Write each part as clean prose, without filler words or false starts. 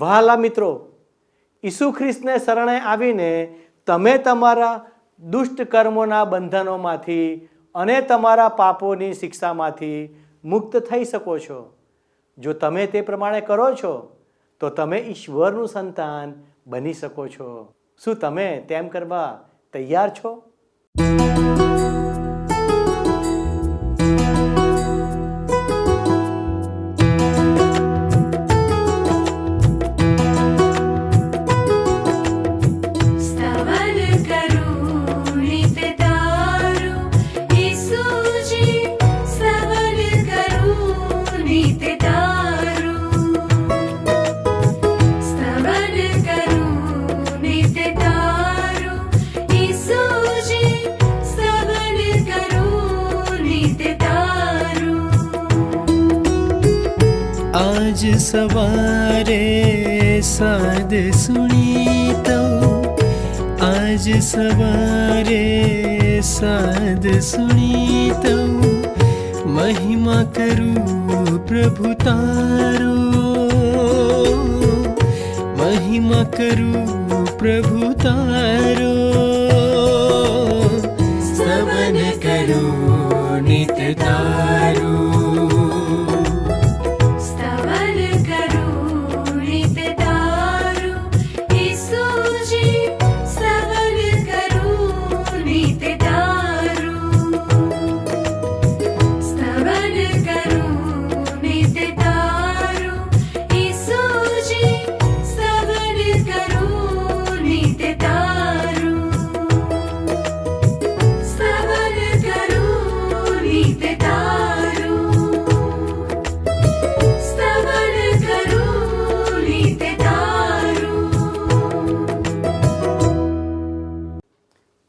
વહાલા મિત્રો, ઈસુ ખ્રિસ્તને શરણે આવીને તમે તમારા દુષ્ટ કર્મોના બંધનોમાંથી અને તમારા પાપોની શિક્ષામાંથી મુક્ત થઈ શકો છો. જો તમે તે પ્રમાણે કરો છો તો તમે ઈશ્વરનું સંતાન બની શકો છો. શું તમે તેમ કરવા તૈયાર છો? आज सवारे साद सुनी तो, आज सवारे साद सुनी तो, महिमा करूं प्रभु तारो, महिमा करूं प्रभु तारो, स्तवन करूं नित तारो.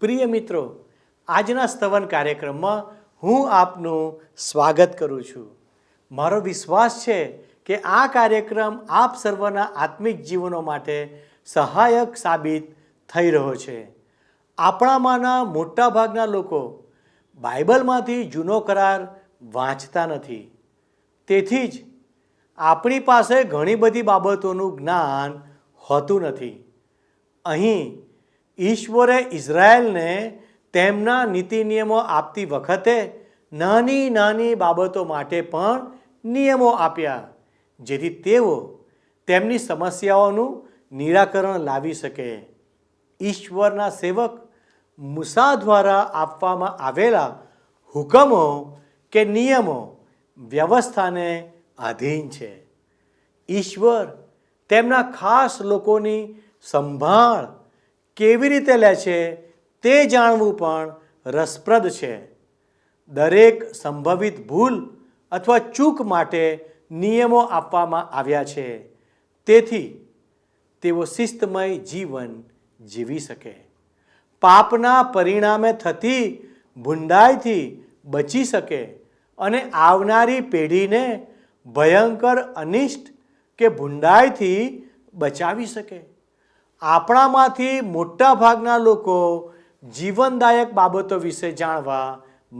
પ્રિય મિત્રો, આજના સ્તવન કાર્યક્રમમાં હું આપનું સ્વાગત કરું છું. મારો વિશ્વાસ છે કે આ કાર્યક્રમ આપ સર્વના આત્મિક જીવનો માટે સહાયક સાબિત થઈ રહ્યો છે. આપણામાંના મોટાભાગના લોકો બાઇબલમાંથી જૂનો કરાર વાંચતા નથી. તેથી જ આપણી પાસે ઘણી બધી બાબતોનું જ્ઞાન હોતું નથી. અહીં ઈશ્વરે ઇઝરાયલને તેમના નીતિ નિયમો આપતી વખતે નાની નાની બાબતો માટે પણ નિયમો આપ્યા, જેથી તેઓ તેમની સમસ્યાઓનું નિરાકરણ લાવી શકે. ઈશ્વરના સેવક મૂસા દ્વારા આપવામાં આવેલા હુકમો કે નિયમો વ્યવસ્થાને આધીન છે. ઈશ્વર તેમના ખાસ લોકોની સંભાળ કેવી રીતે લે છે તે જાણવું પણ રસપ્રદ છે. દરેક સંભવિત ભૂલ અથવા ચૂક માટે નિયમો આપવામાં આવ્યા છે, તેથી તેઓ શિસ્તમય જીવન જીવી શકે, પાપના પરિણામે થતી ભૂંડાઈથી બચી શકે અને આવનારી પેઢીને ભયંકર અનિષ્ટ કે ભૂંડાઈથી બચાવી શકે. આપણામાંથી મોટા ભાગના લોકો જીવનદાયક બાબતો વિશે જાણવા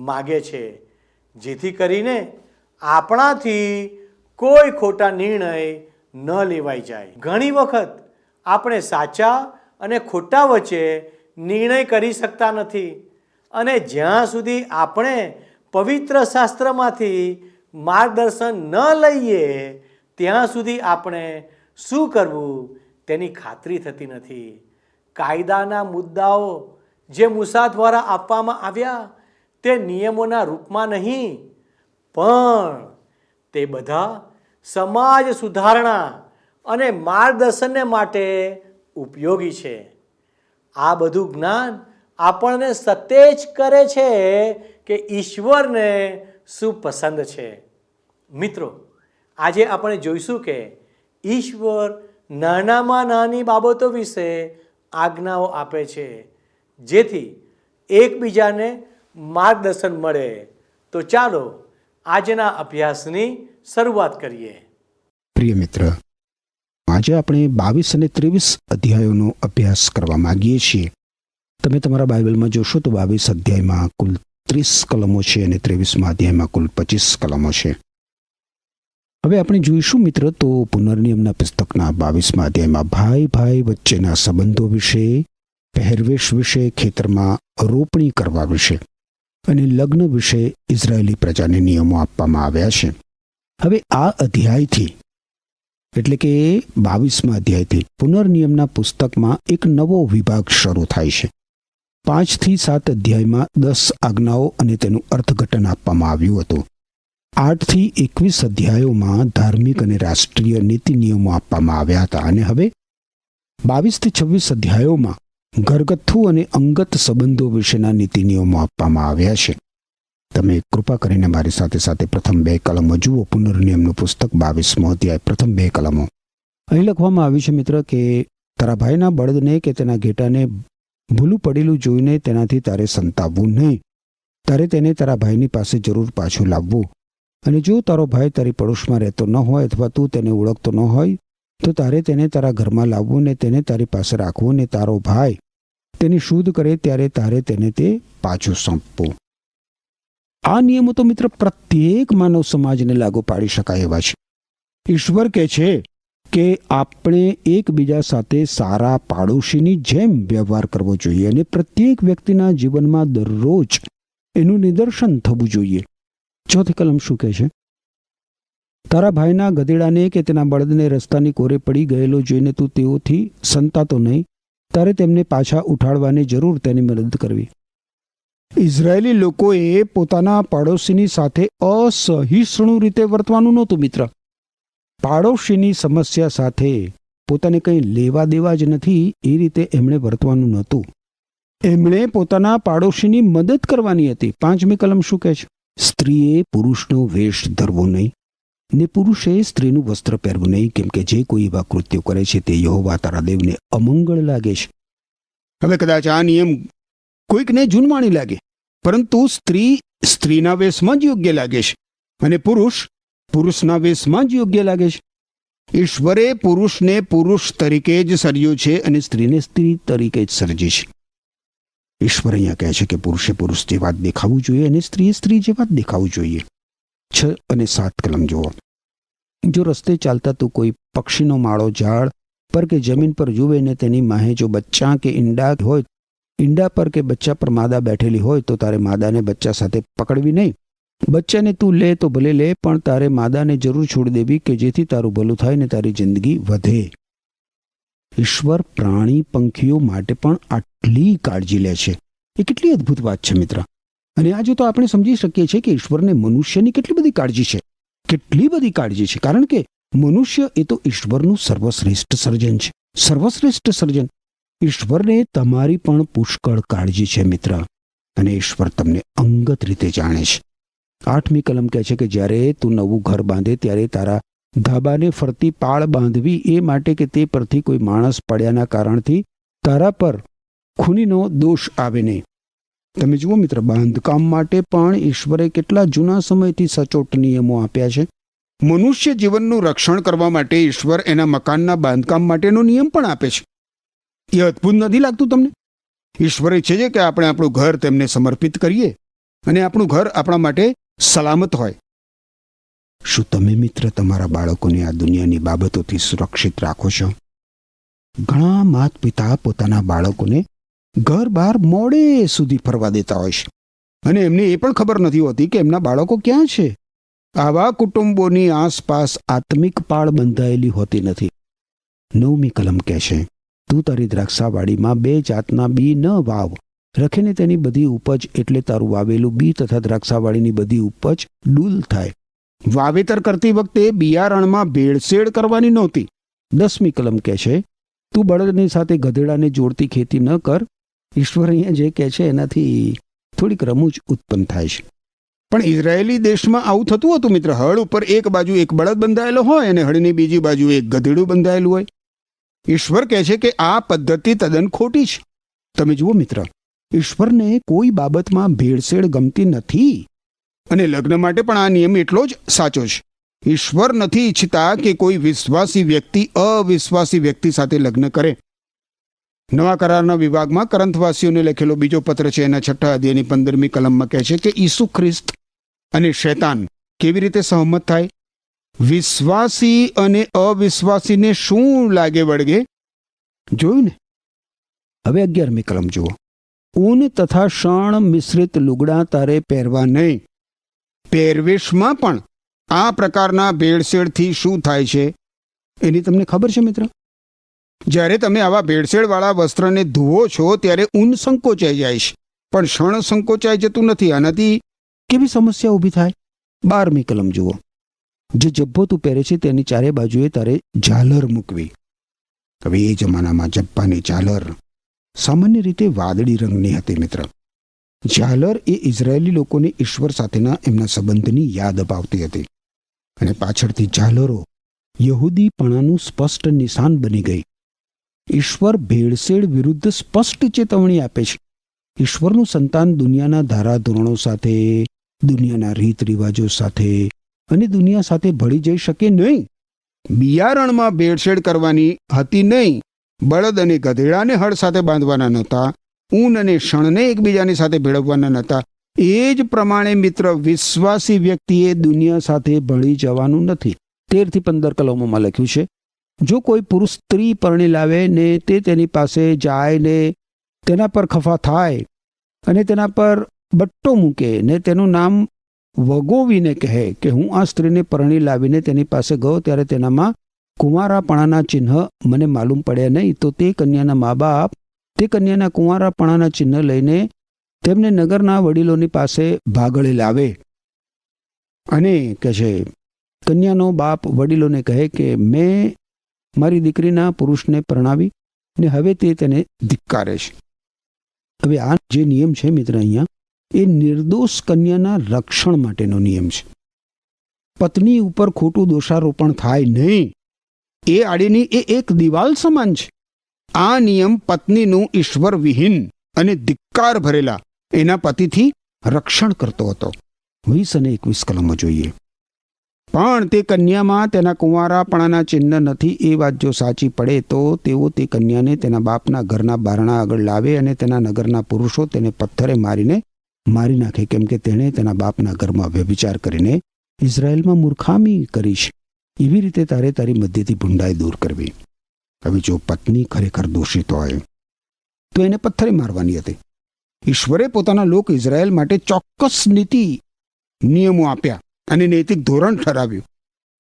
માગે છે, જેથી કરીને આપણાથી કોઈ ખોટા નિર્ણય ન લેવાઈ જાય. ઘણી વખત આપણે સાચા અને ખોટા વચ્ચે નિર્ણય કરી શકતા નથી, અને જ્યાં સુધી આપણે પવિત્ર શાસ્ત્રમાંથી માર્ગદર્શન ન લઈએ ત્યાં સુધી આપણે શું કરવું તેની ખાતરી થતી નથી. કાયદાના મુદ્દાઓ જે મૂસા દ્વારા આપવામાં આવ્યા તે નિયમોના રૂપમાં નહીં, પણ તે બધા સમાજ સુધારણા અને માર્ગદર્શનને માટે ઉપયોગી છે. આ બધું જ્ઞાન આપણને સતેજ કરે છે કે ઈશ્વરને શું પસંદ છે. મિત્રો, આજે આપણે જોઈશું કે ઈશ્વર નાનામાં નાની બાબતો વિશે આજ્ઞાઓ આપે છે, જેથી એકબીજાને માર્ગદર્શન મળે. તો ચાલો આજના અભ્યાસની શરૂઆત કરીએ. પ્રિય મિત્ર, આજે આપણે 22 અને 23 અધ્યાયોનો અભ્યાસ કરવા માંગીએ છીએ. તમે તમારા બાઇબલમાં જોશો તો 22 અધ્યાયમાં કુલ 30 કલમો છે અને 23મા અધ્યાયમાં કુલ 25 કલમો છે. હવે આપણે જોઈશું મિત્ર તો પુનર્નિયમના પુસ્તકના 22મા અધ્યાયમાં ભાઈ ભાઈ વચ્ચેના સંબંધો વિશે, પહેરવેશ વિશે, ખેતરમાં રોપણી કરવા વિશે અને લગ્ન વિશે ઇઝરાયેલી પ્રજાને નિયમો આપવામાં આવ્યા છે. હવે આ અધ્યાયથી એટલે કે 22મા અધ્યાયથી પુનર્નિયમના પુસ્તકમાં એક નવો વિભાગ શરૂ થાય છે. 5 થી 7 અધ્યાયમાં 10 આજ્ઞાઓ અને તેનું અર્થઘટન આપવામાં આવ્યું હતું. 8 થી 21 અધ્યાયોમાં ધાર્મિક અને રાષ્ટ્રીય નીતિ નિયમો આપવામાં આવ્યા હતા અને હવે 22 થી 26 અધ્યાયોમાં ઘરગથ્થુ અને અંગત સંબંધો વિશેના નીતિ નિયમો આપવામાં આવ્યા છે. તમે કૃપા કરીને મારી સાથે સાથે પ્રથમ 2 કલમો જુઓ. પુનર્નિયમનું પુસ્તક 22મો અધ્યાય પ્રથમ 2 કલમો. અહીં લખવામાં આવ્યું છે મિત્ર કે તારા ભાઈના બળદને કે તેના ઘેટાને ભૂલું પડેલું જોઈને તેનાથી તારે સંતાવવું નહીં. તારે તેને તારા ભાઈની પાસે જરૂર પાછું લાવવું. અને જો તારો ભાઈ તારી પડોશમાં રહેતો ન હોય અથવા તું તેને ઓળખતો ન હોય તો તારે તેને તારા ઘરમાં લાવવું ને તેને તારી પાસે રાખવું ને તારો ભાઈ તેને શુદ્ધ કરે ત્યારે તારે તેને તે પાછું સોંપવું. આ નિયમો તો મિત્ર પ્રત્યેક માનવ સમાજને લાગુ પાડી શકાય એવા છે. ઈશ્વર કહે છે કે આપણે એકબીજા સાથે સારા પાડોશીની જેમ વ્યવહાર કરવો જોઈએ અને પ્રત્યેક વ્યક્તિના જીવનમાં દરરોજ એનું નિદર્શન થવું જોઈએ. 4 કલમ શું કહે છે? તારા ભાઈના ગધેડાને કે તેના બળદને રસ્તાની કોરે પડી ગયેલો જોઈને તું તેઓથી સંતાતો નહીં. તારે તેમને પાછા ઉઠાડવાની જરૂર તેની મદદ કરવી. ઇઝરાયેલી લોકોએ પોતાના પાડોશીની સાથે અસહિષ્ણુ રીતે વર્તવાનું નહોતું મિત્ર. પાડોશીની સમસ્યા સાથે પોતાને કંઈ લેવા દેવા જ નથી એ રીતે એમણે વર્તવાનું નહોતું. એમણે પોતાના પાડોશીની મદદ કરવાની હતી. 5મી કલમ શું કહે છે? સ્ત્રીએ પુરુષનો વેશ ધરવો નહીં ને પુરુષે સ્ત્રીનું વસ્ત્ર પહેરવું નહીં, કેમ કે જે કોઈ એવા કૃત્યો કરે છે તે યહોવા તારા દેવને અમંગળ લાગે છે. હવે કદાચ આ નિયમ કોઈકને જૂનવાણી લાગે, પરંતુ સ્ત્રી સ્ત્રીના વેશમાં જ યોગ્ય લાગે છે અને પુરુષ પુરુષના વેશમાં જ યોગ્ય લાગે છે. ઈશ્વરે પુરુષને પુરુષ તરીકે જ સર્જ્યો છે અને સ્ત્રીને સ્ત્રી તરીકે જ સર્જી છે. ઈશ્વર અહીંયા કહે છે કે પુરુષે પુરુષ જેવા જ દેખાવું જોઈએ અને સ્ત્રીએ સ્ત્રી જેવા જ દેખાવું જોઈએ. 6 અને 7 કલમ જુઓ. જો રસ્તે ચાલતા તું કોઈ પક્ષીનો માળો ઝાડ પર કે જમીન પર જુએ ને તેની માહે જો બચ્ચા કે ઈંડા હોય, ઈંડા પર કે બચ્ચા પર માદા બેઠેલી હોય તો તારે માદાને બચ્ચા સાથે પકડવી નહીં. બચ્ચાને તું લે તો ભલે લે, પણ તારે માદાને જરૂર છોડી દેવી કે જેથી તારું ભલું થાય ને તારી જિંદગી વધે. ઈશ્વર પ્રાણી પંખીઓ માટે પણ આટલી કાળજી લે છે. એ કેટલી અદ્ભુત વાત છે મિત્ર. અને આજે તો આપણે સમજી શકીએ છીએ કે ઈશ્વરને મનુષ્યની કેટલી બધી કાળજી છે. કેટલી બધી કાળજી છે, કારણ કે મનુષ્ય એ તો ઈશ્વરનું સર્વશ્રેષ્ઠ સર્જન છે. સર્વશ્રેષ્ઠ સર્જન. ઈશ્વરને તમારી પણ પુષ્કળ કાળજી છે મિત્ર, અને ઈશ્વર તમને અંગત રીતે જાણે છે. 8મી કલમ કહે છે કે જ્યારે તું નવું ઘર બાંધે ત્યારે તારા ધાબાને ફરતી પાળ બાંધવી એ માટે કે તે પરથી કોઈ માણસ પડ્યાના કારણથી તારા પર ખૂનીનો દોષ આવે નહીં. તમે જુઓ મિત્ર, બાંધકામ માટે પણ ઈશ્વરે કેટલા જૂના સમયથી સચોટ નિયમો આપ્યા છે. મનુષ્ય જીવનનું રક્ષણ કરવા માટે ઈશ્વર એના મકાનના બાંધકામ માટેનો નિયમ પણ આપે છે. એ અદ્ભુત નથી લાગતું તમને? ઈશ્વર ઈચ્છે છે કે આપણે આપણું ઘર તેમને સમર્પિત કરીએ અને આપણું ઘર આપણા માટે સલામત હોય. શું તમે મિત્ર તમારા બાળકોને આ દુનિયાની બાબતોથી સુરક્ષિત રાખો છો? ઘણા માતા પિતા પોતાના બાળકોને ઘર બહાર મોડે સુધી ફરવા દેતા હોય છે અને એમને એ પણ ખબર નથી હોતી કે એમના બાળકો ક્યાં છે. આવા કુટુંબોની આસપાસ આત્મિક પાળ બંધાયેલી હોતી નથી. 9મી કલમ કહે છે, તું તારી દ્રાક્ષાવાડીમાં 2 જાતના બી ન વાવ. રખીને તેની બધી ઉપજ એટલે તારું વાવેલું બી તથા દ્રાક્ષાવાડીની બધી ઉપજ ડૂલ થાય. વાવેતર કરતી વખતે બિયારણમાં ભેળસેળ કરવાની નહોતી. 10મી કલમ કહે છે, તું બળદની સાથે ગધેડાને જોડતી ખેતી ન કર. ઈશ્વર અહીંયા જે કહે છે એનાથી થોડીક રમૂજ ઉત્પન્ન થાય છે. પણ ઇઝરાયેલી દેશમાં આવું થતું હતું મિત્ર. હળ ઉપર એક બાજુ એક બળદ બંધાયેલો હોય અને હળની બીજી બાજુ એક ગધેડું બંધાયેલું હોય. ઈશ્વર કહે છે કે આ પદ્ધતિ તદ્દન ખોટી છે. તમે જુઓ મિત્ર, ઈશ્વરને કોઈ બાબતમાં ભેળસેળ ગમતી નથી અને લગ્ન માટે પણ આ નિયમ એટલો જ સાચો છે. ઈશ્વર નથી ઈચ્છતા કે કોઈ વિશ્વાસી વ્યક્તિ અવિશ્વાસી વ્યક્તિ સાથે લગ્ન કરે. નવા કરારના વિભાગમાં કરંથવાસીઓને લખેલો બીજો પત્ર છે, એના 6 અધ્યાયની 15મી કલમમાં કહે છે કે ઈસુ ખ્રિસ્ત અને શૈતાન કેવી રીતે સહમત થાય. વિશ્વાસી અને અવિશ્વાસીને શું લાગે વળગે? જોયું ને? હવે 11મી કલમ જુઓ. ઊન તથા શણ મિશ્રિત લુગડા તારે પહેરવા નહીં. પહેરવેશમાં પણ આ પ્રકારના ભેળસેળથી શું થાય છે એની તમને ખબર છે મિત્ર? જ્યારે તમે આવા ભેળસેળવાળા વસ્ત્રને ધુવો છો ત્યારે ઊન સંકોચાઈ જાય છે, પણ શણ સંકોચાઈ જતું નથી. આનાથી કેવી સમસ્યા ઊભી થાય? 12મી કલમ જુઓ. જે જબ્બો તું પહેરે છે તેની ચારે બાજુએ તારે ઝાલર મૂકવી. હવે એ જમાનામાં જબ્બાની ઝાલર સામાન્ય રીતે વાદળી રંગની હતી મિત્ર. ઝાલર એ ઇઝરાયેલી લોકોને ઈશ્વર સાથેના એમના સંબંધની યાદ અપાવતી હતી, અને પાછળથી ઝાલરો યહૂદીપણાનું સ્પષ્ટ નિશાન બની ગઈ. ઈશ્વર ભેળસેળ વિરુદ્ધ સ્પષ્ટ ચેતવણી આપે છે. ઈશ્વરનું સંતાન દુનિયાના ધારાધોરણો સાથે, દુનિયાના રીત રિવાજો સાથે અને દુનિયા સાથે ભળી જઈ શકે નહીં. બિયારણમાં ભેળસેળ કરવાની હતી નહીં. બળદ અને ગધેડાને હળ સાથે બાંધવાના નહોતા. ઊન અને શણને એકબીજાની સાથે ભેળવવાના નહોતા. એ જ પ્રમાણે મિત્ર, વિશ્વાસી વ્યક્તિએ દુનિયા સાથે ભળી જવાનું નથી. 13 થી 15 કલમોમાં લખ્યું છે, જો કોઈ પુરુષ સ્ત્રી પરણી લાવે ને તે તેની પાસે જાય ને તેના પર ખફા થાય અને તેના પર બટ્ટો મૂકે ને તેનું નામ વગોવીને કહે કે હું આ સ્ત્રીને પરણી લાવીને તેની પાસે ગયો ત્યારે તેનામાં કુંવારાપણાના ચિહ્ન મને માલુમ પડ્યા નહીં, તો તે કન્યાના મા બાપ તે કન્યાના કુંવારાપણાના ચિહ્ન લઈને તેમને નગરના વડીલોની પાસે ભાગળે લાવે અને કહે છે, કન્યાનો બાપ વડીલોને કહે કે મેં મારી દીકરીના પુરુષને પરણાવી ને હવે તે તેને ધિક્કારે છે. હવે આ જે નિયમ છે મિત્ર અહીંયા, એ નિર્દોષ કન્યાના રક્ષણ માટેનો નિયમ છે. પત્ની ઉપર ખોટું દોષારોપણ થાય નહીં. એ આડીની એ એક દિવાલ સમાન છે. આ નિયમ પત્નીનું ઈશ્વર વિહીન અને ધિક્કાર ભરેલા એના પતિથી રક્ષણ કરતો હતો. 20 અને 21 કલમો જોઈએ. પણ તે કન્યામાં તેના કુંવારાપણાના ચિહ્ન નથી એ વાત જો સાચી પડે તો તેઓ તે કન્યાને તેના બાપના ઘરના બારણા આગળ લાવે અને તેના નગરના પુરુષો તેને પથ્થરે મારીને મારી નાખે, કેમ કે તેણે તેના બાપના ઘરમાં વ્યભિચાર કરીને ઇઝરાયેલમાં મૂર્ખામી કરી છે. એવી રીતે તારે તારી મધ્યથી ભૂંડાઈ દૂર કરવી. હવે જો પત્ની ખરેખર દોષિત હોય તો એને પથ્થરે મારવાની હતી. ઈશ્વરે પોતાના લોક ઇઝરાયેલ માટે ચોક્કસ નીતિ નિયમો આપ્યા અને નૈતિક ધોરણ ઠરાવ્યું.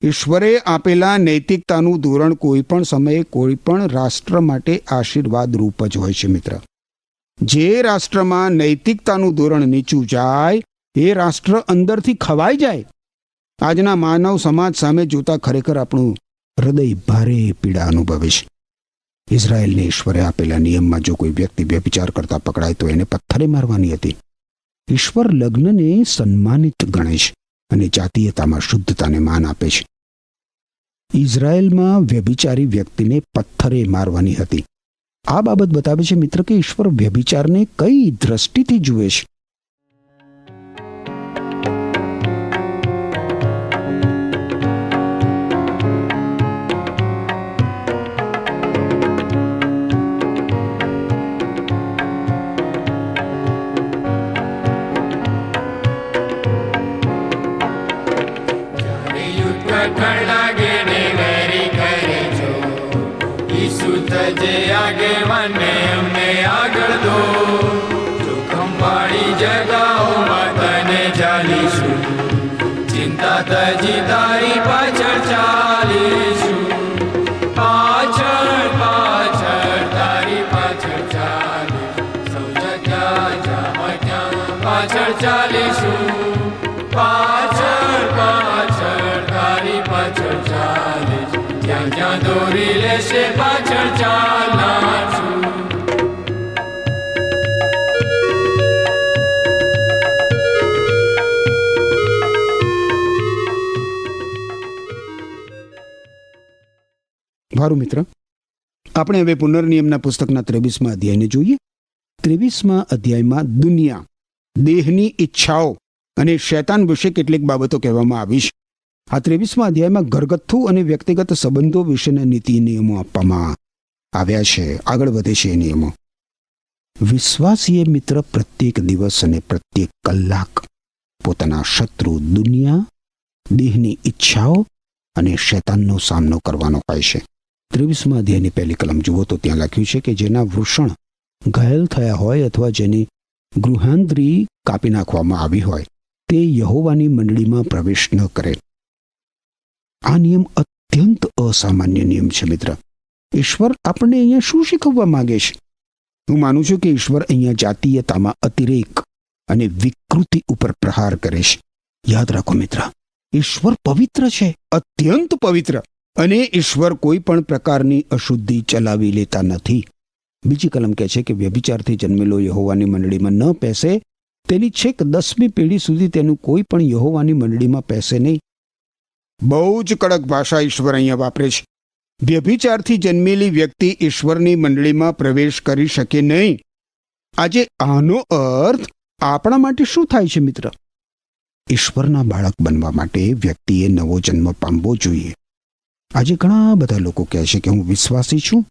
ઈશ્વરે આપેલા નૈતિકતાનું ધોરણ કોઈ પણ સમયે કોઈ પણ રાષ્ટ્ર માટે આશીર્વાદ રૂપ જ હોય છે મિત્ર. જે રાષ્ટ્રમાં નૈતિકતાનું ધોરણ નીચું જાય એ રાષ્ટ્ર અંદરથી ખવાઈ જાય. આજના માનવ સમાજ સામે જોતા ખરેખર આપણું હૃદય ભારે પીડા અનુભવે છે. ઇઝરાયેલને ઈશ્વરે આપેલા નિયમમાં જો કોઈ વ્યક્તિ વ્યભિચાર કરતા પકડાય તો એને પથ્થરે મારવાની હતી. ઈશ્વર લગ્નને સન્માનિત ગણે છે અને જાતીયતામાં શુદ્ધતાને માન આપે છે. ઇઝરાયેલમાં વ્યભિચારી વ્યક્તિને પથ્થરે મારવાની હતી. આ બાબત બતાવે છે મિત્ર કે ઈશ્વર વ્યભિચારને કઈ દ્રષ્ટિથી જુએ છે. આગેવાને અમને આગળ દો, જોખમ વાળી જગાઓમાં તને ચાલીશું, ચિંતા તજી તારી પાછળ ચાલીશું, પાછળ પાછળ તારી પાછળ ચાલીશું, સૌ જગ્યા જ્યાં ત્યાં પાછળ ચાલીશું, પાછળ પાછળ તારી પાછળ ચાલીશું, જ્યાં જ્યાં દોરી લેશે પાછળ ચાલશું. મારું મિત્ર, આપણે હવે પુનર્નિયમના પુસ્તકના 23મા અધ્યાયને જોઈએ. 23મા અધ્યાયમાં દુનિયા, દેહની ઈચ્છાઓ અને શૈતાન વિશે કેટલીક બાબતો કહેવામાં આવી છે. આ 23મા અધ્યાયમાં ઘરગથ્થુ અને વ્યક્તિગત સંબંધો વિશેના નીતિ નિયમો આપવામાં આવ્યા છે. આગળ વધે છે એ નિયમો. વિશ્વાસીએ મિત્ર પ્રત્યેક દિવસ અને પ્રત્યેક કલાક પોતાના શત્રુ દુનિયા, દેહની ઈચ્છાઓ અને શૈતાનનો સામનો કરવાનો હોય છે. 23મા અધ્યાયની પહેલી કલમ જુઓ તો ત્યાં લખ્યું છે કે જેના વૃષણ ઘાયલ થયા હોય અથવા જેની ગૃહાંતરી કાપી નાખવામાં આવી હોય તે યહોવાની મંડળીમાં પ્રવેશ ન કરે. આ નિયમ અત્યંત અસામાન્ય નિયમ છે મિત્ર. ઈશ્વર આપણને અહીંયા શું શીખવવા માંગે છે? હું માનું છું કે ઈશ્વર અહીંયા જાતીયતામાં અતિરેક અને વિકૃતિ ઉપર પ્રહાર કરે છે. યાદ રાખો મિત્ર, ઈશ્વર પવિત્ર છે, અત્યંત પવિત્ર, અને ઈશ્વર કોઈ પણ પ્રકારની અશુદ્ધિ ચલાવી લેતા નથી. બીજી કલમ કહે છે કે વ્યભિચારથી જન્મેલો યહોવાની મંડળીમાં ન પેસે, તેની છેક 10મી પેઢી સુધી તેનું કોઈ પણ યહોવાની મંડળીમાં પેસે નહીં. બહુ જ કડક ભાષા ઈશ્વર અહીંયા વાપરે છે. વ્યભિચારથી જન્મેલી વ્યક્તિ ઈશ્વરની મંડળીમાં પ્રવેશ કરી શકે નહીં. આજે આનો અર્થ આપણા માટે શું થાય છે મિત્ર? ઈશ્વરના બાળક બનવા માટે વ્યક્તિએ નવો જન્મ પામવો જોઈએ. આજે ઘણા બધા લોકો કહે છે કે હું વિશ્વાસી છું,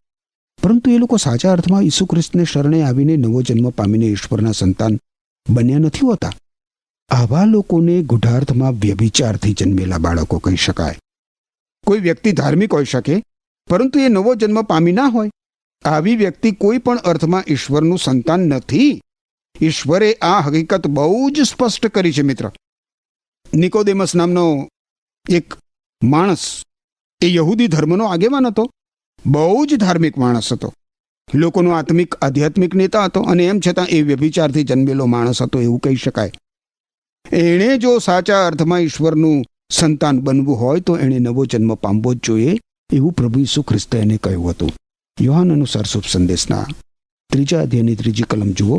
પરંતુ એ લોકો સાચા અર્થમાં ઈસુ ખ્રિસ્તને શરણે આવીને નવો જન્મ પામીને ઈશ્વરના સંતાન બન્યા નથી હોતા. આવા લોકોને ગુઢાર્થમાં વ્યભિચારથી જન્મેલા બાળકો કહી શકાય. કોઈ વ્યક્તિ ધાર્મિક હોઈ શકે, પરંતુ એ નવો જન્મ પામી ના હોય. આવી વ્યક્તિ કોઈ પણ અર્થમાં ઈશ્વરનું સંતાન નથી. ઈશ્વરે આ હકીકત બહુ જ સ્પષ્ટ કરી છે મિત્ર. નિકોદેમસ નામનો એક માણસ, એ યહૂદી ધર્મનો આગેવાન હતો. બહુ જ ધાર્મિક માણસ હતો, લોકોનો આધ્યાત્મિક નેતા હતો, અને એમ છતાં એ વ્યભિચારથી જન્મેલો માણસ હતો એવું કહી શકાય. એણે જો સાચા અર્થમાં ઈશ્વરનું સંતાન બનવું હોય તો એણે નવો જન્મ પામવો જ જોઈએ, એવું પ્રભુ ઈસુ ખ્રિસ્તે એને કહ્યું હતું. યોહાન અનુસાર શુભ સંદેશના 3 અધ્યાયની 3 કલમ જુઓ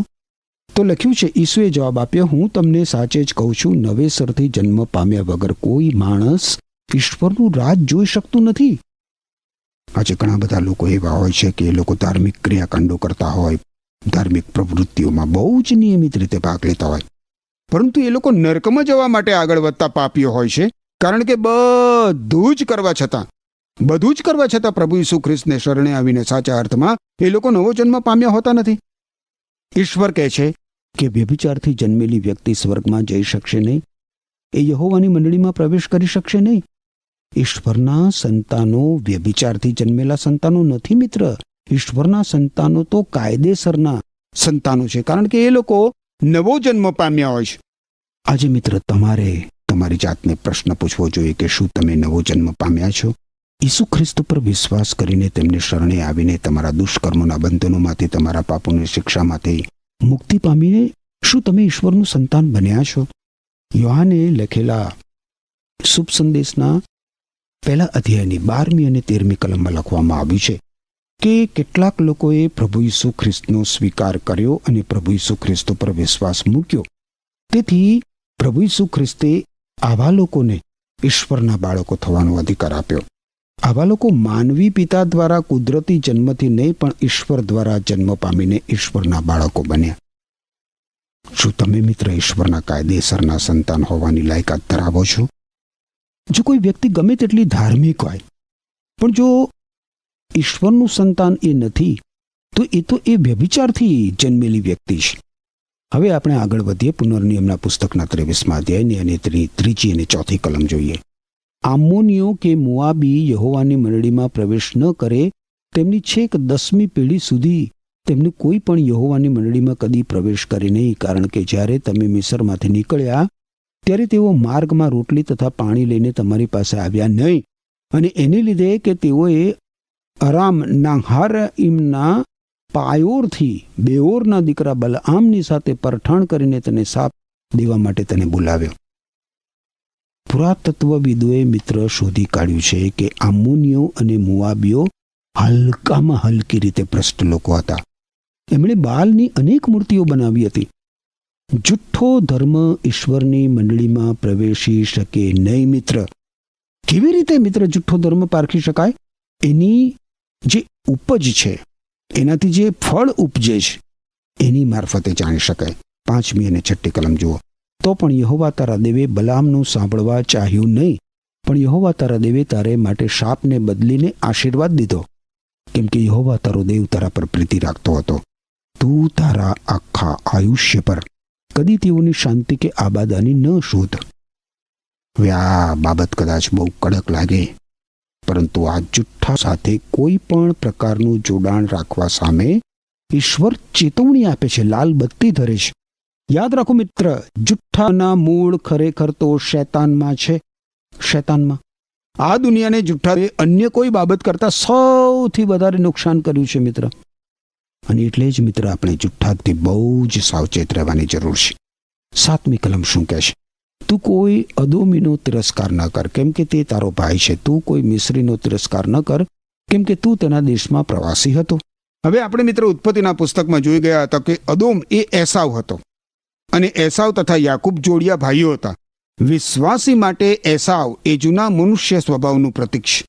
તો લખ્યું છે, ઈસુએ જવાબ આપ્યો, હું તમને સાચે જ કહું છું, નવેસરથી જન્મ પામ્યા વગર કોઈ માણસ ઈશ્વરનું રાજ જોઈ શકતું નથી. આજે ઘણા બધા લોકો એવા હોય છે કે એ લોકો ધાર્મિક ક્રિયાકાંડો કરતા હોય, ધાર્મિક પ્રવૃત્તિઓમાં બહુ જ નિયમિત રીતે ભાગ લેતા હોય, પરંતુ એ લોકો નરકમાં જવા માટે આગળ વધતા પાપીઓ હોય છે, કારણ કે બધું જ કરવા છતાં પ્રભુ ઈસુ ખ્રિસ્તને શરણે આવીને સાચા અર્થમાં એ લોકો નવો જન્મ પામ્યા હોતા નથી. ઈશ્વર કહે છે કે વ્યભિચારથી જન્મેલી વ્યક્તિ સ્વર્ગમાં જઈ શકશે નહીં, એ યહોવાની મંડળીમાં પ્રવેશ કરી શકશે નહીં. ઈશ્વરના સંતાનો વ્યભિચારથી જન્મેલા સંતાનો નથી મિત્ર. ઈશ્વરના સંતાનો તો કાયદેસરના સંતાનો છે, કારણ કે એ લોકો નવો જન્મ પામ્યા હોય છે. આજે મિત્ર, તમારે તમારી જાતને પ્રશ્ન પૂછવો જોઈએ કે શું તમે નવો જન્મ પામ્યા છો? ઈસુ ખ્રિસ્ત પર વિશ્વાસ કરીને તેમને શરણે આવીને તમારા દુષ્કર્મોના બંધનોમાંથી, તમારા પાપોની શિક્ષામાંથી મુક્તિ પામીને શું તમે ઈશ્વરનું સંતાન બન્યા છો? યોહાને લખેલા શુભ સંદેશના 1 અધ્યાયની 12મી અને 13મી કલમમાં લખવામાં આવ્યું છે કે કેટલાક લોકોએ પ્રભુ ઈસુ ખ્રિસ્તનો સ્વીકાર કર્યો અને પ્રભુ ઈસુ ખ્રિસ્ત પર વિશ્વાસ મૂક્યો. તેથી પ્રભુ ઈસુ ખ્રિસ્તે આવા લોકોને ઈશ્વરના બાળકો થવાનો અધિકાર આપ્યો. આવા લોકો માનવી પિતા દ્વારા કુદરતી જન્મથી નહીં, પણ ઈશ્વર દ્વારા જન્મ પામીને ઈશ્વરના બાળકો બન્યા. શું તમે મિત્ર ઈશ્વરના કાયદેસરના સંતાન હોવાની લાયકાત ધરાવો છો? જો કોઈ વ્યક્તિ ગમે તેટલી ધાર્મિક હોય, પણ જો ઈશ્વરનું સંતાન એ નથી, તો એ વ્યભિચારથી જન્મેલી વ્યક્તિ છે. હવે આપણે આગળ વધીએ. પુનર્નિયમના પુસ્તકના 23મા અધ્યાયની અને 3જી અને 4થી કલમ જોઈએ. આમોનીઓ કે મોઆબી યહોવાની મંડળીમાં પ્રવેશ ન કરે, તેમની છેક 10મી પેઢી સુધી તેમને કોઈ પણ યહોવાની મંડળીમાં કદી પ્રવેશ કરે નહીં, કારણ કે જ્યારે તમે મિસરમાંથી નીકળ્યા ત્યારે તેઓ માર્ગમાં રોટલી તથા પાણી લઈને તમારી પાસે આવ્યા નહીં, અને એને લીધે કે તેઓએ અરામ નાહારઈમના પાયોરથી બેઓરના દીકરા બલઆમની સાથે પરઠાણ કરીને તેને શાપ દેવા માટે તેને બોલાવ્યો. પુરાતત્વવિદોએ મિત્ર શોધી કાઢ્યું છે કે આમોનીઓ અને મોઆબીઓ હલકામાં હલકી રીતે ભ્રષ્ટ લોકો હતા. એમણે બાલની અનેક મૂર્તિઓ બનાવી હતી. જુઠ્ઠો ધર્મ ઈશ્વરની મંડળીમાં પ્રવેશી શકે નહીં મિત્ર. કેવી રીતે મિત્ર જુઠ્ઠો ધર્મ પારખી શકાય? એની જે ઉપજ છે, એનાથી જે ફળ ઉપજે છે, એની મારફતે જાણી શકાય. 5મી અને 6ઠ્ઠી કલમ જુઓ તો પણ યહોવા તારા દેવે બલામનું સાંભળવા ચાહ્યું નહીં, પણ યહોવા તારા દેવે તારે માટે શાપને બદલીને આશીર્વાદ દીધો, કેમ કે યહોવા તારો દેવ તારા પર પ્રીતિ રાખતો હતો. તું તારા આખા આયુષ્ય પર કદી તેઓની શાંતિ કે આબાદાની ન શોધ. હવે આ બાબત કદાચ બહુ કડક લાગે, પરંતુ આ જુઠ્ઠા સાથે કોઈ પણ પ્રકારનું જોડાણ રાખવા સામે ઈશ્વર ચેતવણી આપે છે, લાલ બત્તી ધરે છે. યાદ રાખો મિત્ર, જુઠ્ઠાના મૂળ ખરેખર તો શૈતાનમાં છે. શૈતાનમાં આ દુનિયાને જુઠ્ઠાએ અન્ય કોઈ બાબત કરતા સૌથી વધારે નુકસાન કર્યું છે મિત્ર. અને એટલે જ મિત્ર આપણે જુઠ્ઠાથી બહુ જ સાવચેત રહેવાની જરૂર છે. 7મી કલમ શું કહે છે? તું કોઈ અદોમીનો તિરસ્કાર ન કર, કેમ કે તે તારો ભાઈ છે. તું કોઈ મિસ્રીનો તિરસ્કાર ન કર, કેમ કે તું તેના દેશમાં પ્રવાસી હતો. હવે આપણે મિત્ર ઉત્પત્તિના પુસ્તકમાં જોઈ ગયા હતા કે અદોમ એ એસાવ હતો, અને એસાવ તથા યાકૂબ જોડિયા ભાઈઓ હતા. વિશ્વાસી માટે એસાવ એ જૂના મનુષ્ય સ્વભાવનું પ્રતીક છે,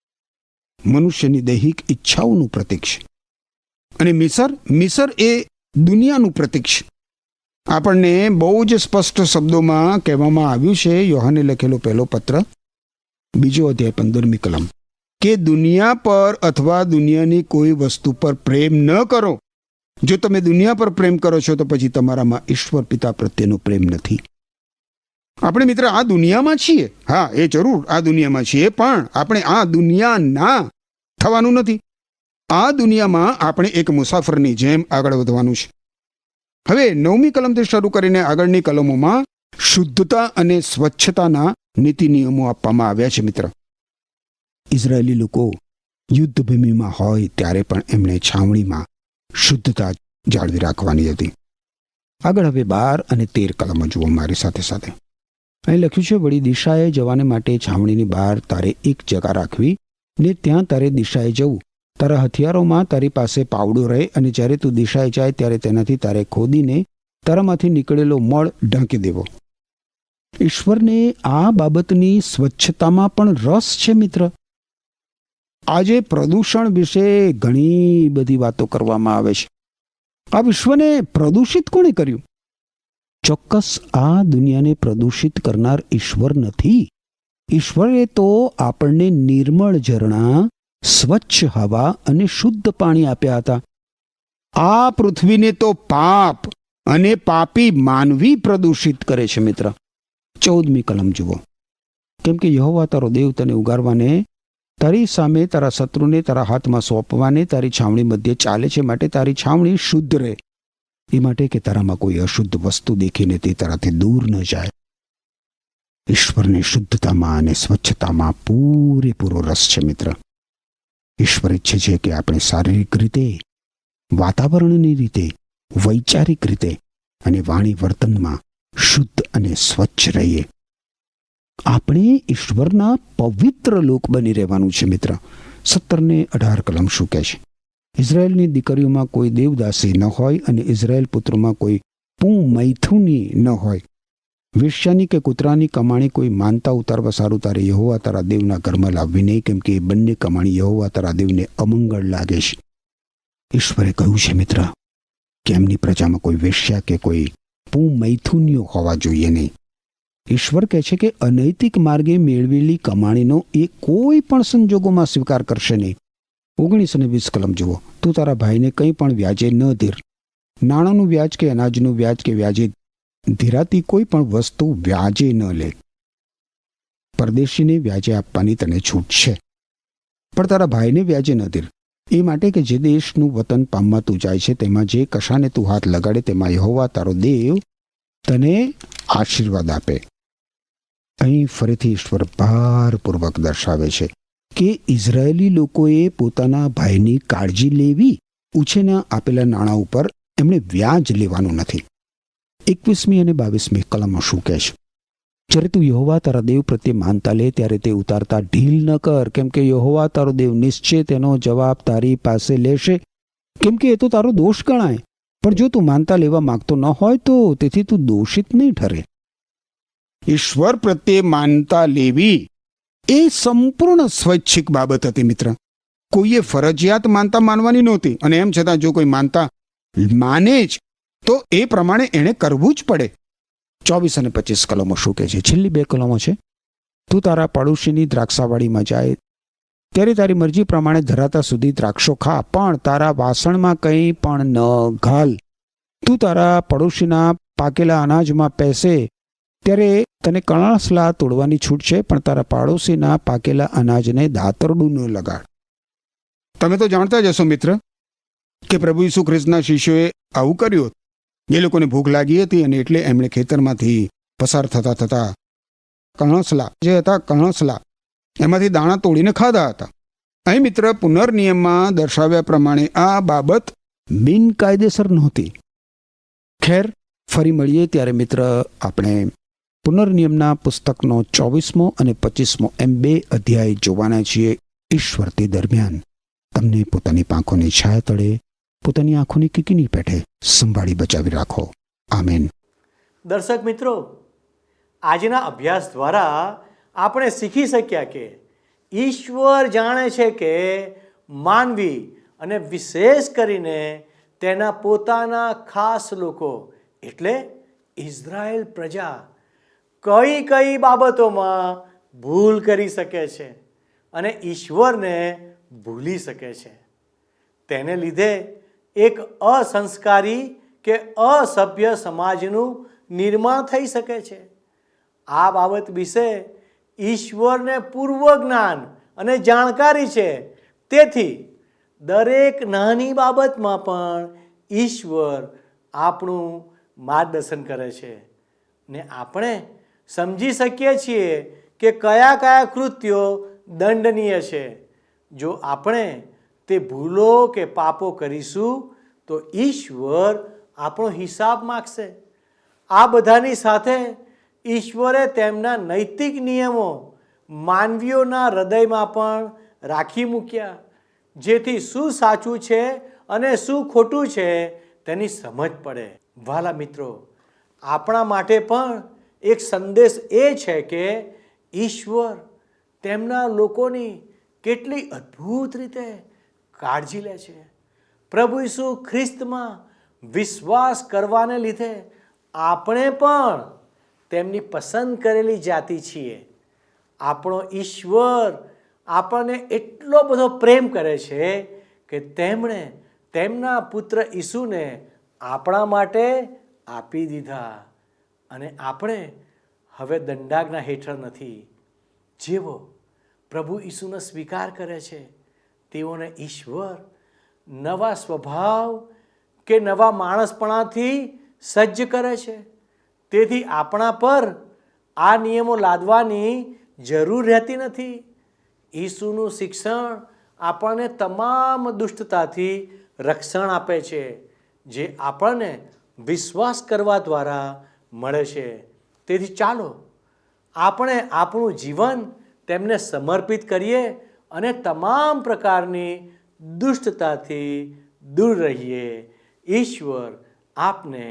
મનુષ્યની દૈહિક ઈચ્છાઓનું પ્રતીક છે. અને મિસર એ દુનિયાનું પ્રતીક છે. આપણને બહુ જ સ્પષ્ટ શબ્દોમાં કહેવામાં આવ્યું છે, યોહાને લખેલો પહેલો પત્ર 2 અધ્યાય 15મી કલમ, કે દુનિયા પર અથવા દુનિયાની કોઈ વસ્તુ પર પ્રેમ ન કરો. જો તમે દુનિયા પર પ્રેમ કરો છો તો પછી તમારામાં ઈશ્વર પિતા પ્રત્યેનો પ્રેમ નથી. આપણે મિત્ર આ દુનિયામાં છીએ, હા એ જરૂર આ દુનિયામાં છીએ, પણ આપણે આ દુનિયાના થવાનું નથી. આ દુનિયામાં આપણે એક મુસાફરની જેમ આગળ વધવાનું છે. હવે 9મી કલમથી શરૂ કરીને આગળની કલમોમાં શુદ્ધતા અને સ્વચ્છતાના નીતિ નિયમો આપવામાં આવ્યા છે મિત્ર. ઇઝરાયેલી લોકો યુદ્ધભૂમિમાં હોય ત્યારે પણ એમણે છાવણીમાં શુદ્ધતા જાળવી રાખવાની હતી. આગળ હવે 12 અને 13 કલમો જુઓ મારી સાથે સાથે. અહીં લખ્યું છે, વળી દિશાએ જવાને માટે છાવણીની બહાર તારે એક જગા રાખવી, ને ત્યાં તારે દિશાએ જવું. તારા હથિયારોમાં તારી પાસે પાવડો રહે, અને જ્યારે તું દિશાએ જાય ત્યારે તેનાથી તારે ખોદીને તારામાંથી નીકળેલો મળ ઢાંકી દેવો. ઈશ્વરને આ બાબતની સ્વચ્છતામાં પણ રસ છે મિત્ર. આજે પ્રદૂષણ વિશે ઘણી બધી વાતો કરવામાં આવે છે. આ વિશ્વને પ્રદૂષિત કોણે કર્યું? ચોક્કસ આ દુનિયાને પ્રદૂષિત કરનાર ઈશ્વર નથી. ઈશ્વરે તો આપણને નિર્મળ ઝરણા, સ્વચ્છ હવા અને શુદ્ધ પાણી આપ્યા હતા. આ પૃથ્વીને તો પાપ અને પાપી માનવી પ્રદૂષિત કરે છે મિત્ર. 14મી કલમ જુઓ. કેમ કે યહોવા તારો દેવ તને ઉગારવાને, તારી સામે તારા શત્રુને તારા હાથમાં સોંપવાને તારી છાવણી મધ્યે ચાલે છે, માટે તારી છાવણી શુદ્ધ રહે. એ માટે કે તારામાં કોઈ અશુદ્ધ વસ્તુ દેખીને તે તારાથી દૂર ન જાય. ઈશ્વરની શુદ્ધતામાં અને સ્વચ્છતામાં પૂરેપૂરો રસ છે મિત્ર. ઈશ્વર ઈચ્છે છે કે આપણે શારીરિક રીતે, વાતાવરણની રીતે, વૈચારિક રીતે અને વાણી વર્તનમાં શુદ્ધ અને સ્વચ્છ રહીએ. આપણે ઈશ્વરના પવિત્ર લોક બની રહેવાનું છે મિત્ર. 17 ને 18 કલમ શું કહે છે? ઇઝરાયેલની દીકરીઓમાં કોઈ દેવદાસી ન હોય, અને ઇઝરાયેલ પુત્રોમાં કોઈ મૈથુની ન હોય. વેશ્યાની કે કૂતરાની કમાણી કોઈ માનતા ઉતારવા સારું તારે યહોવા તારા દેવના ઘરમાં લાવવી નહીં, કેમ કે એ બંને કમાણી યહોવા તારા દેવને અમંગળ લાગે છે. ઈશ્વરે કહ્યું છે મિત્ર કે એમની પ્રજામાં કોઈ વેશ્યા કે કોઈ મૈથુનીઓ હોવા જોઈએ નહીં. ઈશ્વર કહે છે કે અનૈતિક માર્ગે મેળવેલી કમાણીનો એ કોઈ પણ સંજોગોમાં સ્વીકાર કરશે નહીં. 19 અને 20 કલમ જુઓ. તું તારા ભાઈને કંઈ પણ વ્યાજે ન ધીર. નાણાંનું વ્યાજ કે અનાજનું વ્યાજ કે વ્યાજે ધીરાતી કોઈ પણ વસ્તુ વ્યાજે ન લે. પરદેશીને વ્યાજે આપવાની તને છૂટ છે, પણ તારા ભાઈને વ્યાજે ન ધીર. એ માટે કે જે દેશનું વતન પામવા તું જાય છે તેમાં જે કશાને તું હાથ લગાડે તેમાં યહોવા તારો દેવ તને આશીર્વાદ આપે. અહીં ફરીથી ઈશ્વર ભારપૂર્વક દર્શાવે છે કે ઇઝરાયેલી લોકોએ પોતાના ભાઈની કાળજી લેવી. ઉછેના આપેલા નાણાં ઉપર એમણે વ્યાજ લેવાનું નથી. 21મી અને 22મી કલમમાં શું કહે છે? જ્યારે તું યહોવા તારા દેવ પ્રત્યે માનતા લે ત્યારે તે ઉતારતા ઢીલ ન કર, કેમ કે યહોવા તારો દેવ નિશ્ચય તેનો જવાબ તારી પાસે લેશે, કેમ કે એ તો તારો દોષ ગણાય. પણ જો તું માનતા લેવા માંગતો ન હોય તો તેથી તું દોષિત નહીં ઠરે. ઈશ્વર પ્રત્યે માનતા લેવી એ સંપૂર્ણ સ્વૈચ્છિક બાબત હતી મિત્ર. કોઈએ ફરજિયાત માનતા માનવાની નહોતી, અને એમ છતાં જો કોઈ માનતા માને જ તો એ પ્રમાણે એણે કરવું જ પડે. 24 અને 25 કલમો શું કહે છે? છેલ્લી 2 કલમો છે. તું તારા પડોશીની દ્રાક્ષાવાડીમાં જાય ત્યારે તારી મરજી પ્રમાણે ધરાતા સુધી દ્રાક્ષો ખા, પણ તારા વાસણમાં કંઈ પણ ન ઘાલ. તું તારા પડોશીના પાકેલા અનાજમાં પેસે ત્યારે તને કણસલા તોડવાની છૂટ છે, પણ તારા પાડોશીના પાકેલા અનાજને દાતરડું ન લગાડ. તમે તો જાણતા જ હશો મિત્ર કે પ્રભુ ઈસુ ખ્રિસ્તના શિષ્યોએ આવું કર્યું. એ લોકોને ભૂખ લાગી હતી અને એટલે એમણે ખેતરમાંથી પસાર થતા થતા કણસલા એમાંથી દાણા તોડીને ખાધા હતા. અહીં મિત્ર પુનર્નિયમમાં દર્શાવ્યા પ્રમાણે આ બાબત બિનકાયદેસર નહોતી. ખેર, ફરી મળીએ ત્યારે મિત્ર આપણે પુનર્નિયમના પુસ્તકનો 24મો અને 25મો એમ 2 અધ્યાય જોવાના છીએ. ઈશ્વર તે દરમિયાન તમને પોતાની પાંખોની છાયા તળે, પોતાની આંખોની કીકીની પેઠે સંભાળી બચાવી રાખો. આમેન. દર્શક મિત્રો, આજના અભ્યાસ દ્વારા આપણે શીખી શક્યા કે ઈશ્વર જાણે છે કે માનવી અને વિશેષ કરીને તેના પોતાના ખાસ લોકો એટલે ઇઝરાયેલ પ્રજા કઈ કઈ બાબતોમાં ભૂલ કરી શકે છે અને ઈશ્વરને ભૂલી શકે છે. તેને લીધે એક અસંસ્કારી કે અસભ્ય સમાજનું નિર્માણ થઈ શકે છે. આ બાબત વિશે ઈશ્વરને પૂર્વ જ્ઞાન અને જાણકારી છે. તેથી દરેક નાની બાબતમાં પણ ઈશ્વર આપણું માર્ગદર્શન કરે છે ને આપણે સમજી શકીએ છીએ કે કયા કયા કૃત્યો દંડનીય છે. જો આપણે તે ભૂલો કે પાપો કરીશું તો ઈશ્વર આપણો હિસાબ માગશે. આ બધાની સાથે ઈશ્વરે તેમના નૈતિક નિયમો માનવીઓના હૃદયમાં પણ રાખી મૂક્યા, જેથી શું સાચું છે અને શું ખોટું છે તેની સમજ પડે. વાલા મિત્રો, આપણા માટે પણ એક સંદેશ એ છે કે ઈશ્વર તેમના લોકોની કેટલી અદ્ભુત રીતે કાળજી લે છે. પ્રભુ ઈસુ ખ્રિસ્તમાં વિશ્વાસ કરવાને લીધે આપણે પણ તેમની પસંદ કરેલી જાતિ છીએ. આપણો ઈશ્વર આપણને એટલો બધો પ્રેમ કરે છે કે તેમણે તેમના પુત્ર ઈસુને આપણા માટે આપી દીધા અને આપણે હવે દંડાજ્ઞા હેઠળ નથી. જેવો પ્રભુ ઈસુનો સ્વીકાર કરે છે તેઓને ઈશ્વર નવા સ્વભાવ કે નવા માણસપણાથી સજ્જ કરે છે. તેથી આપણા પર આ નિયમો લાદવાની જરૂર રહેતી નથી. ઈસુનું શિક્ષણ આપણને તમામ દુષ્ટતાથી રક્ષણ આપે છે, જે આપણને વિશ્વાસ કરવા દ્વારા મળે છે. તેથી ચાલો આપણે આપણું જીવન તેમને સમર્પિત કરીએ અને તમામ પ્રકારની દુષ્ટતાથી દૂર રહીએ. ઈશ્વર આપને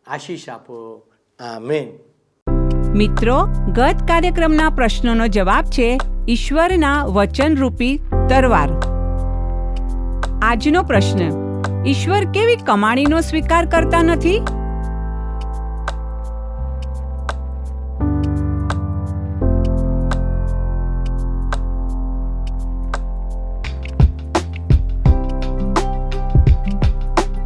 આશીષ આપો. આમેન. મિત્રો, ગત કાર્યક્રમના પ્રશ્નોનો જવાબ છે ઈશ્વરના વચનરૂપી તરવાર. આજનો પ્રશ્ન: ઈશ્વર કેવી કમાણીનો સ્વીકાર કરતા નથી?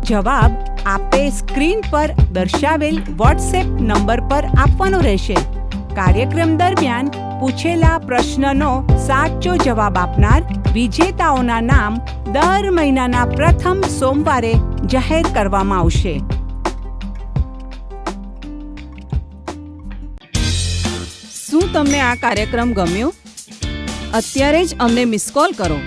જવાબ આપે સ્ક્રીન પર દર્શાવેલ વોટ્સએપ નંબર પર આપવાનો રહેશે. કાર્યક્રમ દરમિયાન પૂછેલા પ્રશ્નનો સાચો જવાબ આપનાર વિજેતાઓના નામ દર મહિનાના પ્રથમ સોમવારે જાહેર કરવામાં આવશે. શું તમને આ કાર્યક્રમ ગમ્યો? અત્યારે જ અમને મિસ કોલ કરો.